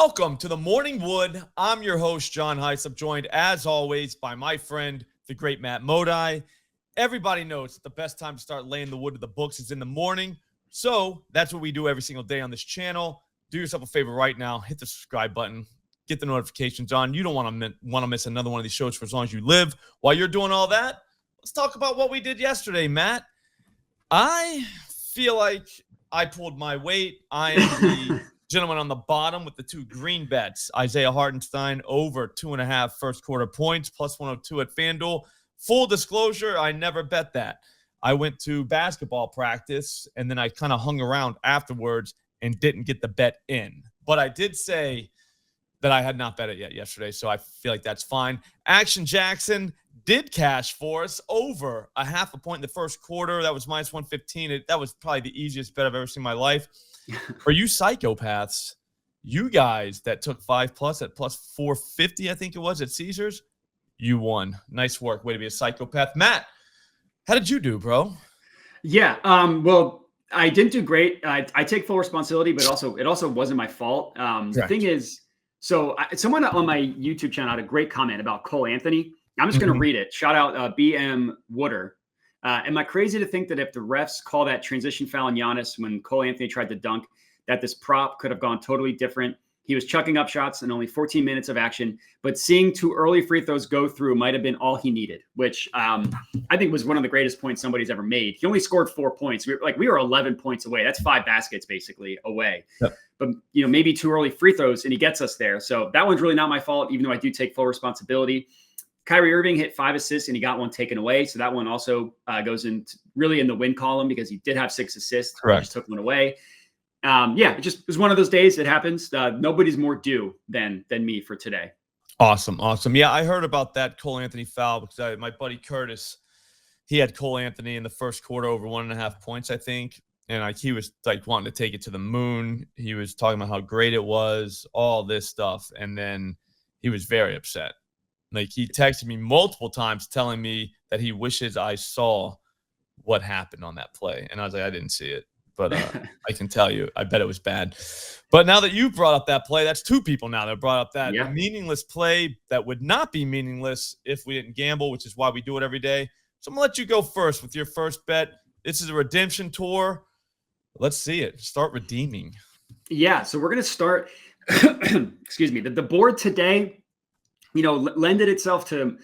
Welcome to the Morning Wood. I'm your host, John Heiss. I'm joined, as always, by my friend, the great Matt Modi. Everybody knows that the best time to start laying the wood to the books is in the morning. So that's what we do every single day on this channel. Do yourself a favor right now. Hit the subscribe button. Get the notifications on. You don't want to miss another one of these shows for as long as you live. While you're doing all that, let's talk about what we did yesterday, Matt. I feel like I pulled my weight. I am the gentleman on the bottom with the two green bets. Isaiah Hartenstein over 2.5 first quarter points, plus 102 at FanDuel. Full disclosure, I never bet that. I went to basketball practice, and then I kind of hung around afterwards and didn't get the bet in. But I did say that I had not bet it yet yesterday, so I feel like that's fine. Action Jackson did cash for us over 0.5 point in the first quarter. That was minus 115. That was probably the easiest bet I've ever seen in my life. For you psychopaths, you guys that took 5+ at plus 450, I think it was, at Caesars, you won. Nice work. Way to be a psychopath. Matt, how did you do, bro? Yeah, well, I didn't do great. I take full responsibility, but it also wasn't my fault. The thing is, someone on my YouTube channel had a great comment about Cole Anthony. I'm just going to read it. Shout out BM Wooder. Am I crazy to think that if the refs call that transition foul on Giannis when Cole Anthony tried to dunk, that this prop could have gone totally different? He was chucking up shots in only 14 minutes of action, but seeing 2 early free throws go through might have been all he needed, which I think was one of the greatest points somebody's ever made. He only scored 4 points. We were 11 points away. That's 5 baskets basically away. Yep. But maybe 2 early free throws and he gets us there. So that one's really not my fault, even though I do take full responsibility. Kyrie Irving hit 5 assists and he got 1 taken away. So that one also goes in really in the win column because he did have 6 assists. Correct. He just took 1 away. It was one of those days. It happens. Nobody's more due than me for today. Awesome. Yeah, I heard about that Cole Anthony foul because my buddy Curtis, he had Cole Anthony in the first quarter over 1.5 points, I think. And he was wanting to take it to the moon. He was talking about how great it was, all this stuff. And then he was very upset. He texted me multiple times telling me that he wishes I saw what happened on that play. And I was like, I didn't see it. But I can tell you, I bet it was bad. But now that you brought up that play, that's 2 people now that brought up that meaningless play that would not be meaningless if we didn't gamble, which is why we do it every day. So I'm going to let you go first with your first bet. This is a redemption tour. Let's see it. Start redeeming. Yeah, so we're going to start, excuse me, the board today, lended itself to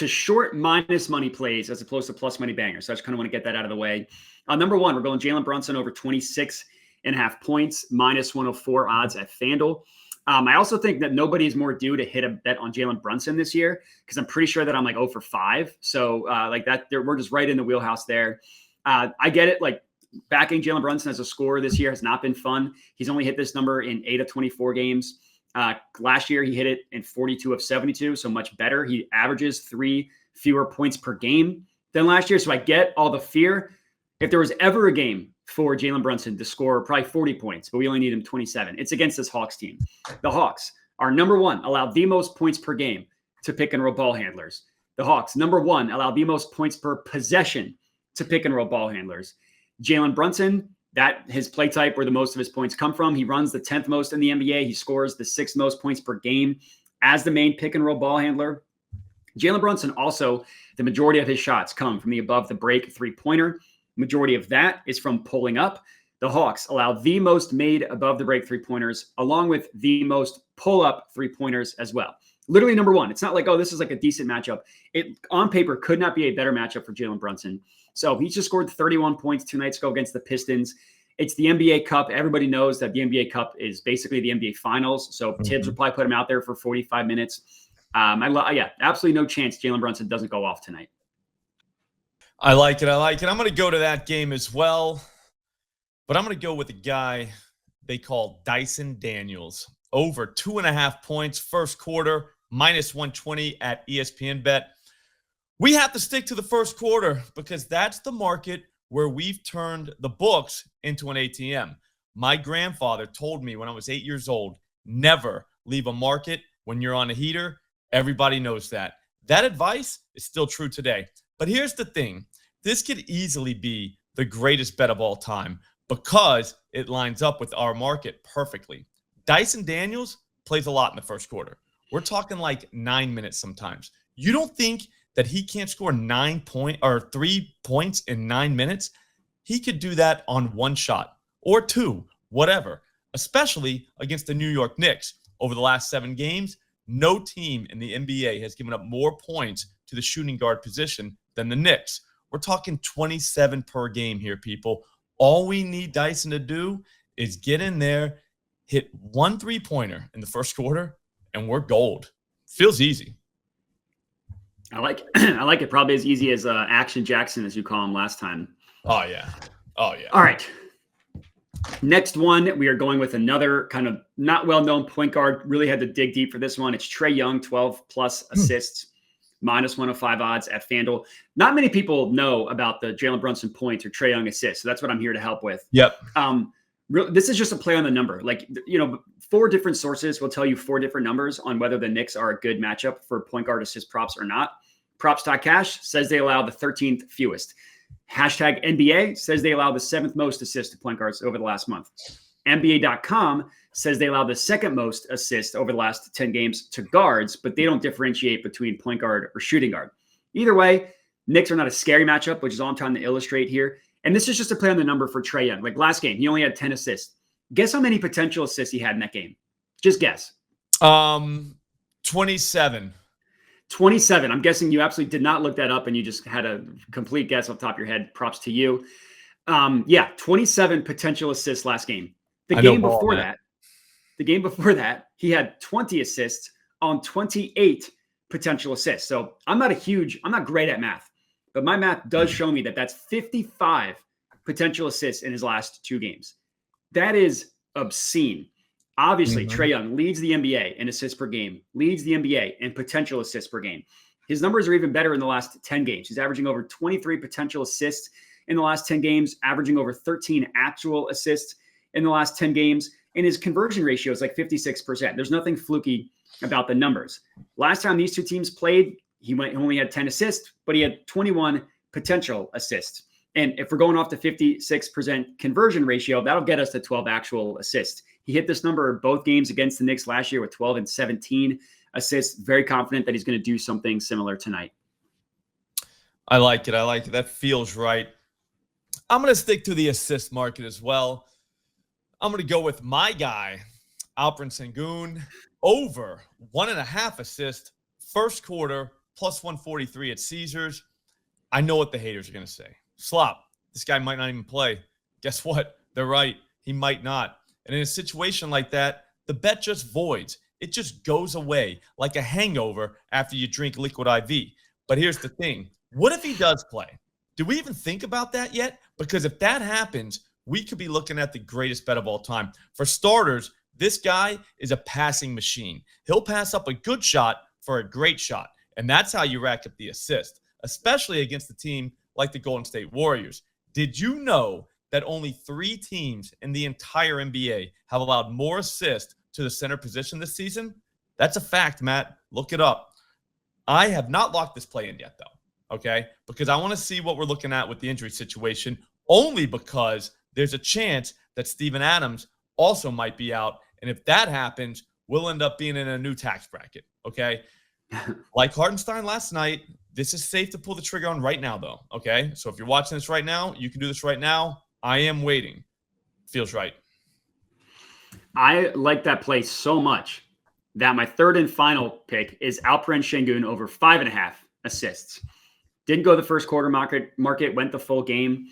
short minus money plays as opposed to plus money bangers. So I just kind of want to get that out of the way. Number 1, we're going Jalen Brunson over 26.5 points, minus 104 odds at FanDuel. I also think that nobody is more due to hit a bet on Jalen Brunson this year because I'm pretty sure that I'm 0 for 5. So we're just right in the wheelhouse there. I get it. Backing Jalen Brunson as a scorer this year has not been fun. He's only hit this number in 8 of 24 games. Last year, he hit it in 42 of 72, so much better. He averages 3 fewer points per game than last year. So I get all the fear. If there was ever a game for Jalen Brunson to score probably 40 points, but we only need him 27, it's against this Hawks team. The Hawks are number 1, allow the most points per game to pick and roll ball handlers. The Hawks, number 1, allow the most points per possession to pick and roll ball handlers. Jalen Brunson, that his play type where the most of his points come from. He runs the 10th most in the NBA. He scores the 6th most points per game as the main pick and roll ball handler. Jalen Brunson also, the majority of his shots come from the above the break 3-pointer. Majority of that is from pulling up. The Hawks allow the most made above the break 3-pointers, along with the most pull up 3-pointers as well. Literally number 1. It's not this is a decent matchup. It on paper could not be a better matchup for Jalen Brunson. So he just scored 31 points 2 nights ago against the Pistons. It's the NBA Cup. Everybody knows that the NBA Cup is basically the NBA Finals. So Tibbs will probably put him out there for 45 minutes. Absolutely no chance Jalen Brunson doesn't go off tonight. I like it. I'm going to go to that game as well. But I'm going to go with a guy they call Dyson Daniels. Over 2.5 points first quarter, minus 120 at ESPN Bet. We have to stick to the first quarter because that's the market where we've turned the books into an ATM. My grandfather told me when I was 8 years old, never leave a market when you're on a heater. Everybody knows that. That advice is still true today. But here's the thing. This could easily be the greatest bet of all time because it lines up with our market perfectly. Dyson Daniels plays a lot in the first quarter. We're talking like 9 minutes sometimes. You don't think that he can't score 3 points in 9 minutes? He could do that on one shot or two, whatever, especially against the New York Knicks. Over the last 7 games, no team in the NBA has given up more points to the shooting guard position than the Knicks. We're talking 27 per game here, people. All we need Dyson to do is get in there, hit 1 3-pointer in the first quarter, and we're gold. Feels easy. I like I like it probably as easy as Action Jackson, as you call him last time. Oh, yeah. Oh, yeah. All right. Next one, we are going with another kind of not well-known point guard. Really had to dig deep for this one. It's Trae Young, 12-plus assists, minus 105 odds at FanDuel. Not many people know about the Jalen Brunson points or Trae Young assists, so that's what I'm here to help with. Yep. This is just a play on the number. 4 different sources will tell you 4 different numbers on whether the Knicks are a good matchup for point guard assist props or not. Props.cash says they allow the 13th fewest. Hashtag NBA says they allow the 7th most assists to point guards over the last month. NBA.com says they allow the 2nd most assists over the last 10 games to guards, but they don't differentiate between point guard or shooting guard. Either way, Knicks are not a scary matchup, which is all I'm trying to illustrate here. And this is just a play on the number for Trae Young. Like last game, he only had 10 assists. Guess how many potential assists he had in that game? Just guess. 27. 27. I'm guessing you absolutely did not look that up and you just had a complete guess off the top of your head. Props to you. 27 potential assists last game. The game before that, he had 20 assists on 28 potential assists. So I'm not great at math, but my math does show me that that's 55 potential assists in his last 2 games. That is obscene. Obviously, Trae Young leads the NBA in assists per game, leads the NBA in potential assists per game. His numbers are even better in the last 10 games. He's averaging over 23 potential assists in the last 10 games, averaging over 13 actual assists in the last 10 games. And his conversion ratio is like 56%. There's nothing fluky about the numbers. Last time these 2 teams played, he only had 10 assists, but he had 21 potential assists. And if we're going off the 56% conversion ratio, that'll get us to 12 actual assists. He hit this number both games against the Knicks last year with 12 and 17 assists. Very confident that he's going to do something similar tonight. I like it. That feels right. I'm going to stick to the assist market as well. I'm going to go with my guy, Alperen Sengun, over 1.5 assists, first quarter, plus 143 at Caesars. I know what the haters are going to say. Slop, this guy might not even play. Guess what? They're right. He might not. And in a situation like that, the bet just voids. It just goes away like a hangover after you drink liquid IV. But here's the thing. What if he does play? Do we even think about that yet? Because if that happens, we could be looking at the greatest bet of all time. For starters, this guy is a passing machine. He'll pass up a good shot for a great shot. And that's how you rack up the assist, especially against a team like the Golden State Warriors. Did you know that only 3 teams in the entire NBA have allowed more assists to the center position this season? That's a fact, Matt. Look it up. I have not locked this play in yet, though, okay? Because I want to see what we're looking at with the injury situation, only because there's a chance that Steven Adams also might be out. And if that happens, we'll end up being in a new tax bracket, okay? Like Hartenstein last night, this is safe to pull the trigger on right now, though, okay? So if you're watching this right now, you can do this right now. I am waiting. Feels right. I like that play so much that my third and final pick is Alperen Sengun over 5.5 assists. Didn't go the first quarter market, went the full game.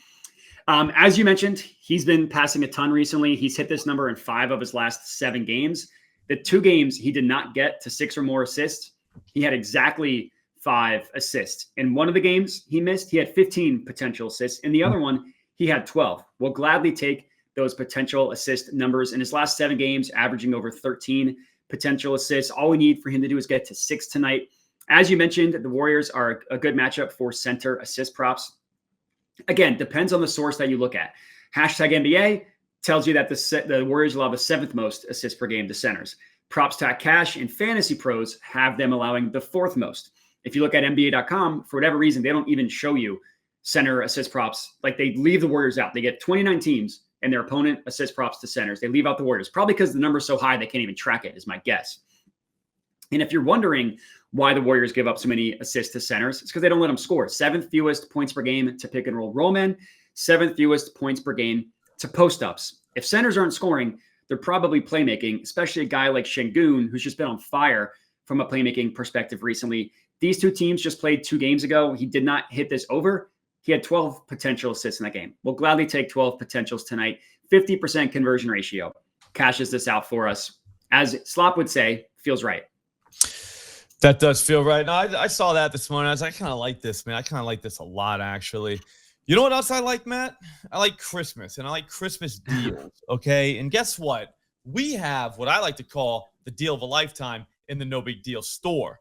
As you mentioned, he's been passing a ton recently. He's hit this number in 5 of his last 7 games. The 2 games he did not get to 6 or more assists, he had exactly 5 assists. In one of the games he missed, he had 15 potential assists. In the other one, he had 12. We'll gladly take those potential assist numbers. In his last 7 games, averaging over 13 potential assists. All we need for him to do is get to 6 tonight. As you mentioned, the Warriors are a good matchup for center assist props. Again, depends on the source that you look at. Hashtag NBA tells you that the Warriors allow the 7th most assists per game to centers. Props.cash and Fantasy Pros have them allowing the 4th most. If you look at NBA.com, for whatever reason, they don't even show you center assist props. Like they leave the Warriors out. They get 29 teams and their opponent assist props to centers. They leave out the Warriors, probably because the number's so high they can't even track it, is my guess. And if you're wondering why the Warriors give up so many assists to centers, it's because they don't let them score. 7th fewest points per game to pick and roll roll men, 7th fewest points per game to post ups. If centers aren't scoring, they're probably playmaking, especially a guy like Şengün, who's just been on fire from a playmaking perspective recently. These two teams just played 2 games ago. He did not hit this over. He had 12 potential assists in that game. We'll gladly take 12 potentials tonight. 50% conversion ratio cashes this out for us. As Slop would say, feels right. That does feel right. No, I saw that this morning. I was like, I kind of like this, man. I kind of like this a lot, actually. You know what else I like, Matt? I like Christmas, and I like Christmas deals, okay? And guess what? We have what I like to call the deal of a lifetime in the No Big Deal store.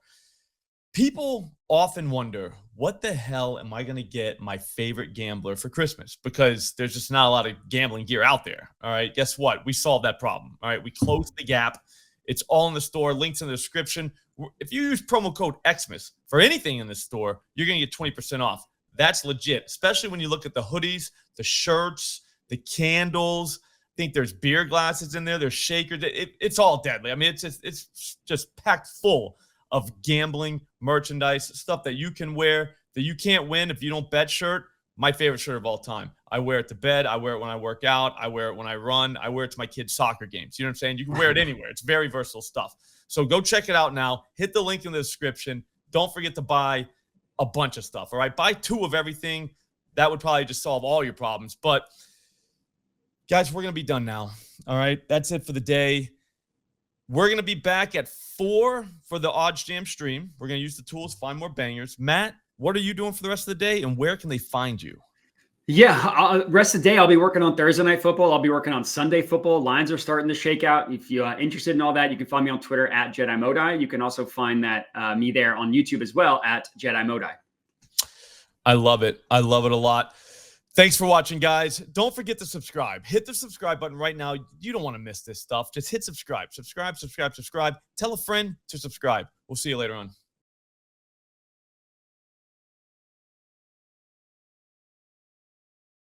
People often wonder, what the hell am I going to get my favorite gambler for Christmas? Because there's just not a lot of gambling gear out there, all right? Guess what? We solved that problem, all right? We closed the gap. It's all in the store. Links in the description. If you use promo code Xmas for anything in the store, you're going to get 20% off. That's legit, especially when you look at the hoodies, the shirts, the candles. I think there's beer glasses in there. There's shakers. It's all deadly. I mean, it's just packed full of gambling merchandise, stuff that you can wear that you can't win if you don't bet shirt. My favorite shirt of all time. I wear it to bed. I wear it when I work out. I wear it when I run. I wear it to my kids' soccer games. You know what I'm saying? You can wear it anywhere. It's very versatile stuff. So go check it out now. Hit the link in the description. Don't forget to buy a bunch of stuff, all right? Buy 2 of everything. That would probably just solve all your problems. But, guys, we're going to be done now, all right? That's it for the day. We're going to be back at 4 for the Odds Jam stream. We're going to use the tools, find more bangers. Matt, what are you doing for the rest of the day, and where can they find you? Yeah, rest of the day, I'll be working on Thursday Night Football. I'll be working on Sunday Football. Lines are starting to shake out. If you're interested in all that, you can find me on Twitter at Jedi Modai. You can also find me there on YouTube as well at Jedi Modai. I love it. I love it a lot. Thanks for watching, guys. Don't forget to subscribe. Hit the subscribe button right now. You don't want to miss this stuff. Just hit subscribe. Subscribe. Tell a friend to subscribe. We'll see you later on.